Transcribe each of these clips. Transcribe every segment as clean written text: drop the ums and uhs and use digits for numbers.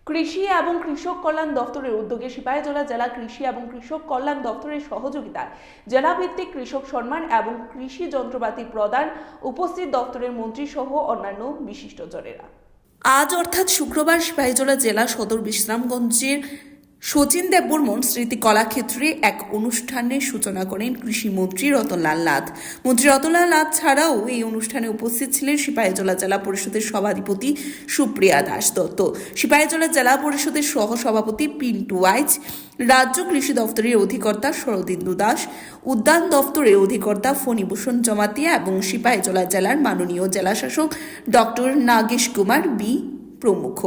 কৃষি এবং কৃষক কল্যাণ দপ্তরের উদ্যোগে সিপাহীজলা জেলা কৃষি এবং কৃষক কল্যাণ দপ্তরের সহযোগিতায় জেলাভিত্তিক কৃষক সম্মান এবং কৃষি যন্ত্রপাতি প্রদান উপস্থিত দপ্তরের মন্ত্রী সহ অন্যান্য বিশিষ্টজনেরা। আজ অর্থাৎ শুক্রবার সিপাহীজলা জেলা সদর বিশ্রামগঞ্জের শচীন দেববর্মন স্মৃতি কলাক্ষেত্রে এক অনুষ্ঠানের সূচনা করেন কৃষিমন্ত্রী রতনলাল নাথ। মন্ত্রী রতনলাল নাথ ছাড়াও এই অনুষ্ঠানে উপস্থিত ছিলেন সিপাহীজলা জেলা পরিষদের সভাধিপতি সুপ্রিয়া দাস দত্ত, সিপাহীজলা জেলা পরিষদের সহসভাপতি পিন্টু ওয়াইজ, রাজ্য কৃষি দপ্তরের অধিকর্তা শরদিন্দু দাস, উদ্যান দপ্তরের অধিকর্তা ফণীভূষণ জমাতিয়া এবং সিপাহীজলা জেলার মাননীয় জেলাশাসক ডক্টর নাগেশ কুমার বি প্রমুখ।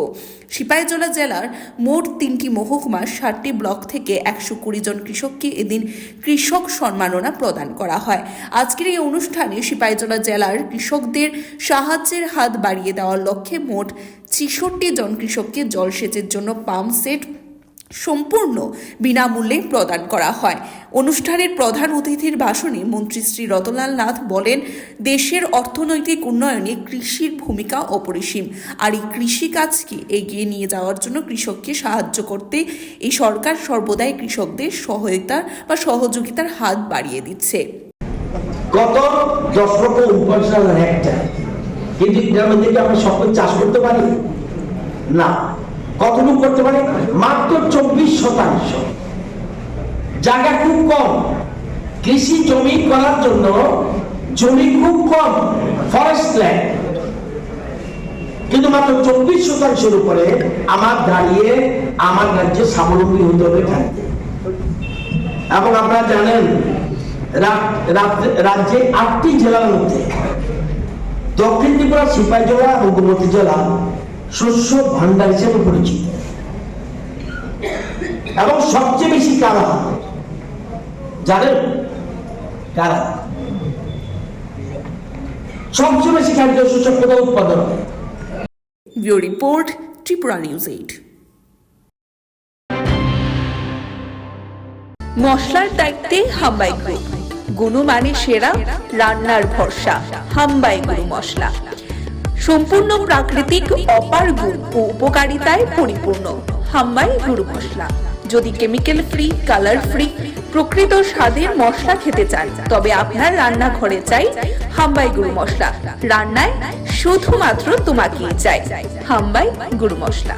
সিপাহীজলা জেলার মোট 3টি মহকুমা 60টি ব্লক থেকে 120 জন কৃষককে এদিন কৃষক সম্মাননা প্রদান করা হয়। আজকের এই অনুষ্ঠানে সিপাহীজলা জেলার কৃষকদের সাহায্যের হাত বাড়িয়ে দেওয়ার লক্ষ্যে মোট 66 জন কৃষককে জলসেচের জন্য পাম্প সেট সম্পূর্ণ বিনামূল্যে প্রদান করা হয়। অনুষ্ঠানের প্রধান অতিথির ভাষণে মন্ত্রী শ্রী রতনলাল নাথ বলেন, দেশের অর্থনৈতিক উন্নয়নে কৃষির ভূমিকা অপরিসীম, আর এই কৃষিকাজকে এগিয়ে নিয়ে যাওয়ার জন্য কৃষককে সাহায্য করতে এই সরকার সর্বদাই কৃষকদের সহায়তা বা সহযোগিতার হাত বাড়িয়ে দিচ্ছে। গত 10,49,000 হেক্টর, কিন্তু গ্রামের দিকে আমরা সকল চাষ করতে পারি না। কতটুকু করতে পারে? মাত্র 24%। জায়গা খুব কম, কৃষি জমি করার জন্য জমি খুব কম, ফরেস্ট ল্যান্ড, কিন্তু মাত্র 24%-এর উপরে আমার দাঁড়িয়ে আমার রাজ্যে স্বাবলম্বী হতে হবে থাকতে। এবং আপনারা জানেন রাজ্যে 8টি জেলার মধ্যে দক্ষিণ ত্রিপুরা, সিপাহীজলা এবং গোমতী জেলা শস্য ভান্ডার হিসেবে পরিচিত। এবং সবচেয়ে বেশি কারা জানেন? কারা সবচেয়ে বেশি খাদ্য শস্য কোথাও উৎপাদন হয়? Bureau report, Tripura news 8। মশলার দায়িত্বে হাম্বাই গ্রুপ, গুণমানে সেরা, রান্নার ভরসা। হাম্বাই গুরু মশলা সম্পূর্ণ প্রাকৃতিক, অপার গুণ ও উপকারিতায় পরিপূর্ণ। হাম্বাই গুরু মশলা। যদি কেমিক্যাল ফ্রি, কালার ফ্রি, প্রকৃত স্বাদের মশলা খেতে চান, তবে আপনার রান্নাঘরে চাই হাম্বাই গুরু মশলা। রান্নায় শুধুমাত্র তোমাকেই চাই হাম্বাই গুরু মশলা।